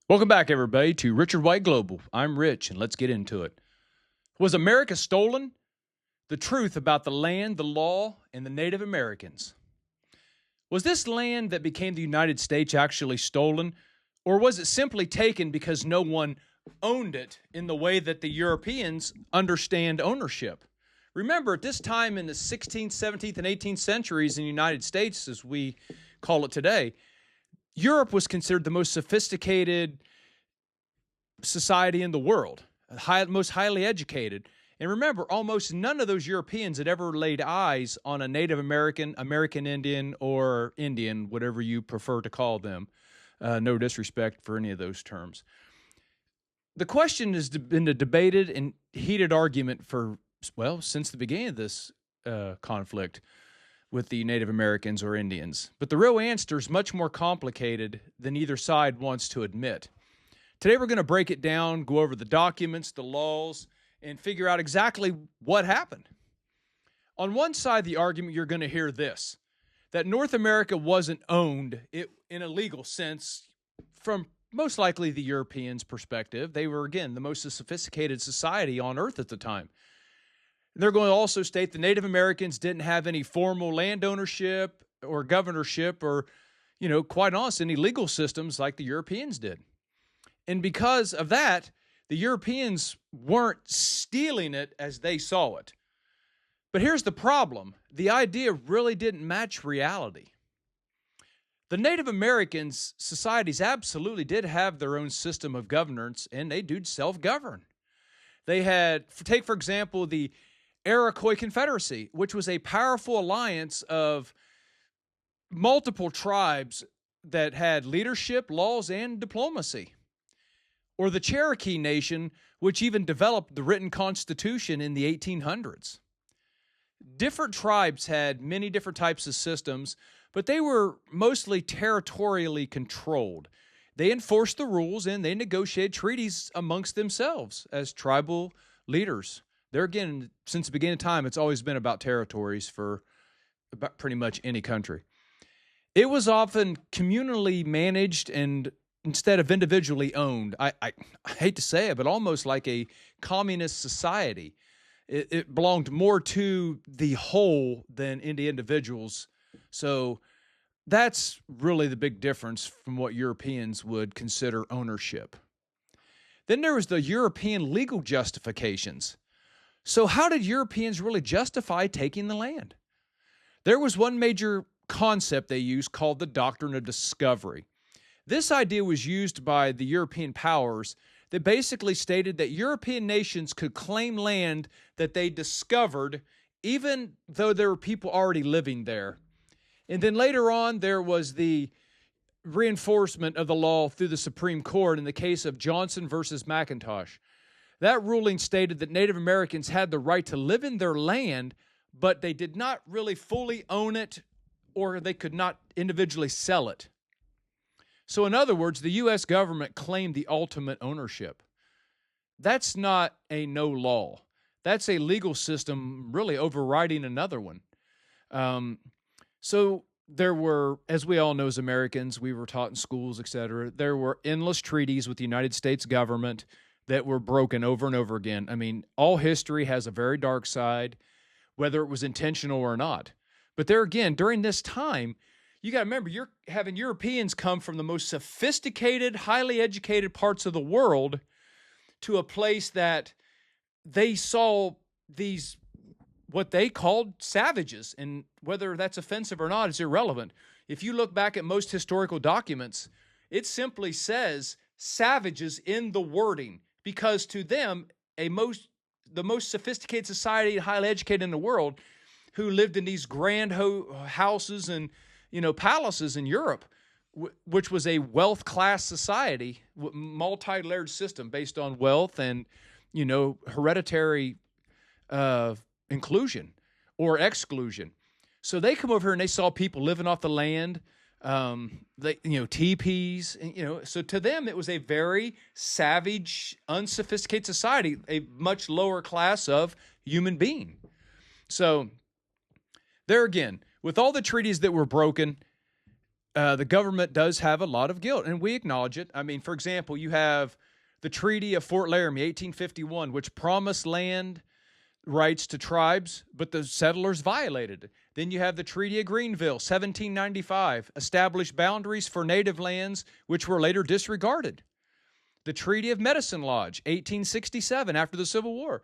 Welcome back, everybody, to Richard White Global. I'm Rich, and let's get into it. Was America stolen? The truth about the land, the law, and the Native Americans. Was this land that became the United States actually stolen, or was it simply taken because no one owned it in the way that the Europeans understand ownership? Remember, at this time in the 16th, 17th, and 18th centuries in the United States, as we call it today, Europe was considered the most sophisticated society in the world, most highly educated. And remember, almost none of those Europeans had ever laid eyes on a Native American, American Indian, or Indian, whatever you prefer to call them. No disrespect for any of those terms. The question has been a debated and heated argument for, well, since the beginning of this conflict with the Native Americans or Indians. But the real answer is much more complicated than either side wants to admit. Today we're going to break it down, go over the documents, the laws, and figure out exactly what happened. On one side of the argument, you're going to hear this, that North America wasn't owned in a legal sense from most likely the Europeans' perspective. They were, again, the most sophisticated society on Earth at the time. They're going to also state the Native Americans didn't have any formal land ownership or governorship or, quite honest, any legal systems like the Europeans did. And because of that, the Europeans weren't stealing it as they saw it. But here's the problem. The idea really didn't match reality. The Native Americans' societies absolutely did have their own system of governance, and they do self-govern. They had, take for example, the Iroquois Confederacy, which was a powerful alliance of multiple tribes that had leadership, laws, and diplomacy. Or the Cherokee Nation, which even developed the written constitution in the 1800s. Different tribes had many different types of systems, but they were mostly territorially controlled. They enforced the rules and they negotiated treaties amongst themselves as tribal leaders. There again, since the beginning of time, it's always been about territories for about pretty much any country. It was often communally managed and instead of individually owned. I hate to say it, but almost like a communist society. It belonged more to the whole than the individuals. So that's really the big difference from what Europeans would consider ownership. Then there was the European legal justifications. So how did Europeans really justify taking the land? There was one major concept they used called the doctrine of discovery. This idea was used by the European powers that basically stated that European nations could claim land that they discovered even though there were people already living there. And then later on, there was the reinforcement of the law through the Supreme Court in the case of Johnson versus McIntosh. That ruling stated that Native Americans had the right to live in their land, but they did not really fully own it, or they could not individually sell it. So in other words, the U.S. government claimed the ultimate ownership. That's not a no law. That's a legal system really overriding another one. So there were, as we all know as Americans, we were taught in schools, etc., there were endless treaties with the United States government that were broken over and over again. I mean, all history has a very dark side, whether it was intentional or not. But there again, during this time, you got to remember, you're having Europeans come from the most sophisticated, highly educated parts of the world to a place that they saw these, what they called savages. And whether that's offensive or not is irrelevant. If you look back at most historical documents, it simply says savages in the wording, because to them, the most sophisticated society, highly educated in the world, who lived in these grand houses and palaces in Europe, which was a wealth class society, multi-layered system based on wealth and, hereditary inclusion or exclusion. So they come over here and they saw people living off the land, teepees, so to them it was a very savage, unsophisticated society, a much lower class of human being. So there again, with all the treaties that were broken, the government does have a lot of guilt, and we acknowledge it. I mean, for example, you have the Treaty of Fort Laramie, 1851, which promised land rights to tribes, but the settlers violated it. Then you have the Treaty of Greenville, 1795, established boundaries for native lands, which were later disregarded. The Treaty of Medicine Lodge, 1867, after the Civil War,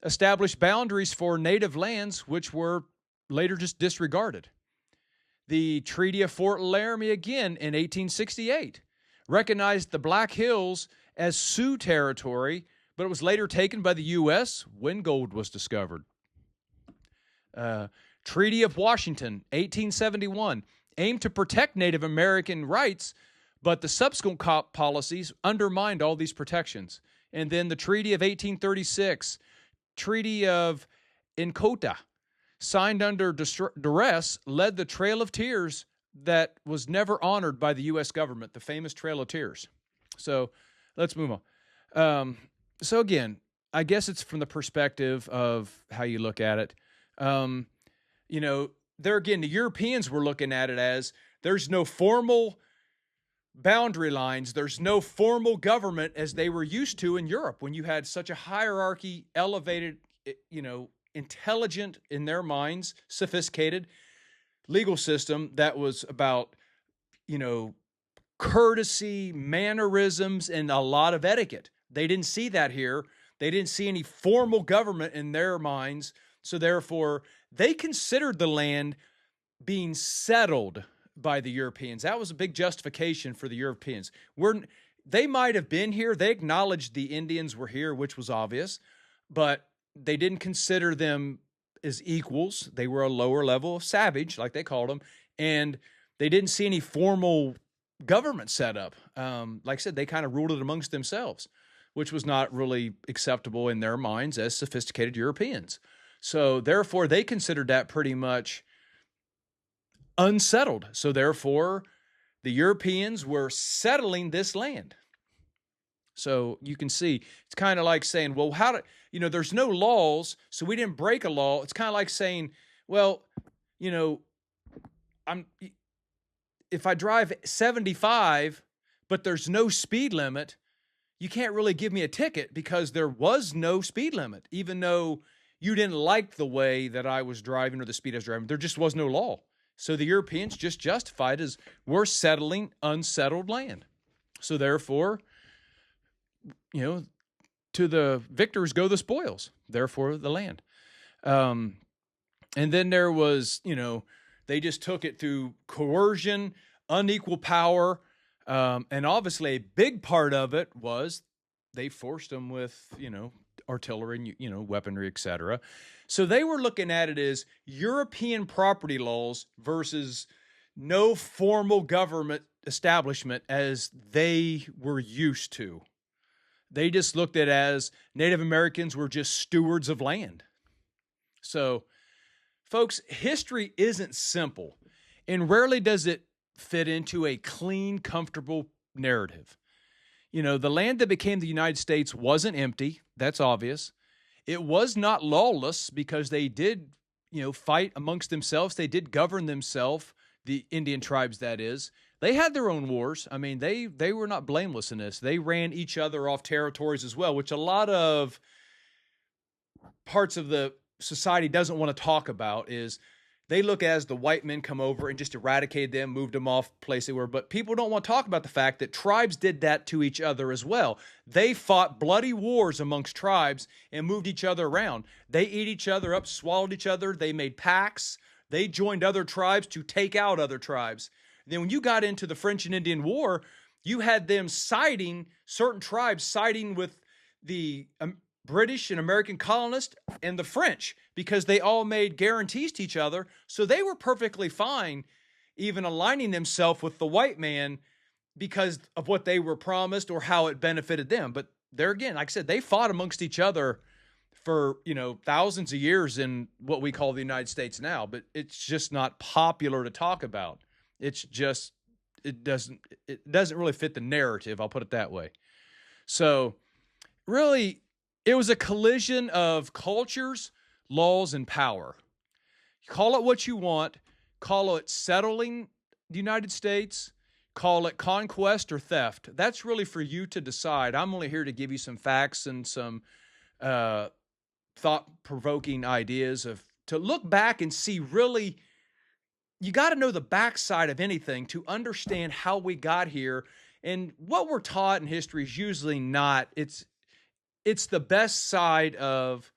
established boundaries for native lands, which were later just disregarded. The Treaty of Fort Laramie, again in 1868, recognized the Black Hills as Sioux territory, but it was later taken by the U.S. when gold was discovered. Treaty of Washington, 1871, aimed to protect Native American rights, but the subsequent policies undermined all these protections. And then the Treaty of 1836, Treaty of Inkota, signed under duress, led the Trail of Tears that was never honored by the U.S. government, the famous Trail of Tears. So let's move on. So again, I guess it's from the perspective of how you look at it. There again, the Europeans were looking at it as there's no formal boundary lines. There's no formal government as they were used to in Europe when you had such a hierarchy, elevated, intelligent in their minds, sophisticated legal system that was about, courtesy, mannerisms, and a lot of etiquette. They didn't see that here. They didn't see any formal government in their minds. So therefore, they considered the land being settled by the Europeans. That was a big justification for the Europeans. They might have been here. They acknowledged the Indians were here, which was obvious, but they didn't consider them as equals. They were a lower level of savage, like they called them, and they didn't see any formal government set up. Like I said, they kind of ruled it amongst themselves, which was not really acceptable in their minds as sophisticated Europeans. So therefore, they considered that pretty much unsettled. So therefore, the Europeans were settling this land. So you can see, it's kind of like saying, well, there's no laws, so we didn't break a law. It's kind of like saying, well, if I drive 75, but there's no speed limit, you can't really give me a ticket because there was no speed limit, even though you didn't like the way that I was driving or the speed I was driving. There just was no law. So the Europeans just justified as we're settling unsettled land. So therefore, to the victors go the spoils, therefore the land. And then there was, they just took it through coercion, unequal power, and obviously a big part of it was they forced them with, artillery and, weaponry, etc. So they were looking at it as European property laws versus no formal government establishment as they were used to. They just looked at it as Native Americans were just stewards of land. So, folks, history isn't simple, and rarely does it fit into a clean, comfortable narrative. The land that became the United States wasn't empty. That's obvious. It was not lawless because they did, fight amongst themselves. They did govern themselves, the Indian tribes, that is. They had their own wars. I mean, they were not blameless in this. They ran each other off territories as well, which a lot of parts of the society doesn't want to talk about. Is they look as the white men come over and just eradicated them, moved them off place they were. But people don't want to talk about the fact that tribes did that to each other as well. They fought bloody wars amongst tribes and moved each other around. They ate each other up, swallowed each other. They made pacts. They joined other tribes to take out other tribes. Then when you got into the French and Indian War, you had them certain tribes siding with the British and American colonists and the French because they all made guarantees to each other. So they were perfectly fine even aligning themselves with the white man because of what they were promised or how it benefited them. But there again, like I said, they fought amongst each other for, thousands of years in what we call the United States now, but it's just not popular to talk about. It's just, it doesn't really fit the narrative. I'll put it that way. So really, it was a collision of cultures, laws, and power. Call it what you want. Call it settling the United States, call it conquest or theft. That's really for you to decide. I'm only here to give you some facts and some uh, thought-provoking ideas of to look back and see really you got to know the backside of anything to understand how we got here. And what we're taught in history is usually not. It's the best side of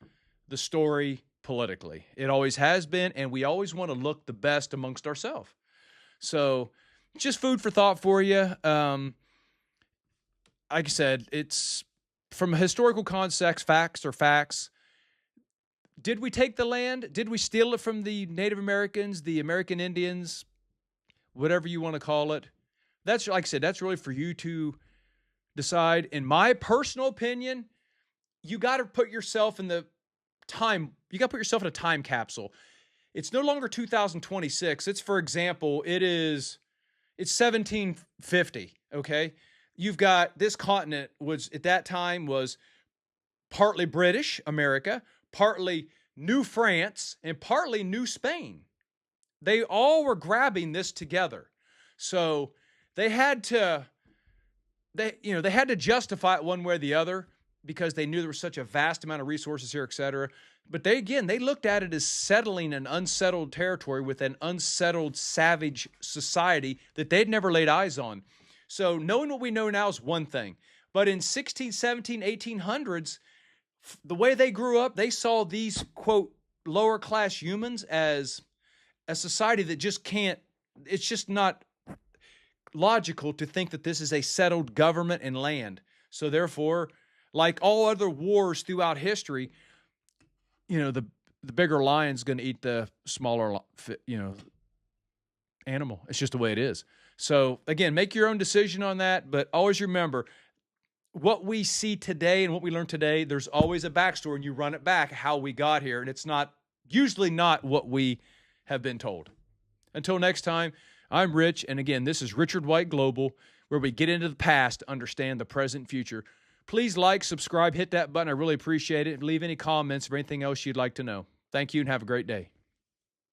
the story politically. It always has been, and we always want to look the best amongst ourselves. So, just food for thought for you. Like I said, it's from a historical context, facts are facts. Did we take the land? Did we steal it from the Native Americans, the American Indians, whatever you want to call it? That's, like I said, that's really for you to decide. In my personal opinion, you got to put yourself in the time. You got to put yourself in a time capsule. It's no longer 2026. It's, for example, it's 1750. Okay, you've got this continent was at that time was partly British America, partly New France, and partly New Spain. They all were grabbing this together. So they had to justify it one way or the other because they knew there was such a vast amount of resources here, et cetera. But they looked at it as settling an unsettled territory with an unsettled, savage society that they'd never laid eyes on. So knowing what we know now is one thing. But in 16, 17, 1800s, the way they grew up, they saw these, quote, lower class humans as a society that just can't, it's just not logical to think that this is a settled government and land. So therefore, like all other wars throughout history, the bigger lion's going to eat the smaller, animal. It's just the way it is. So again, make your own decision on that, but always remember, what we see today and what we learn today, there's always a backstory, and you run it back how we got here, and it's usually not what we have been told. Until next time, I'm Rich, and again, this is Richard White Global, where we get into the past to understand the present and future. Please like, subscribe, hit that button. I really appreciate it. Leave any comments or anything else you'd like to know. Thank you, and have a great day.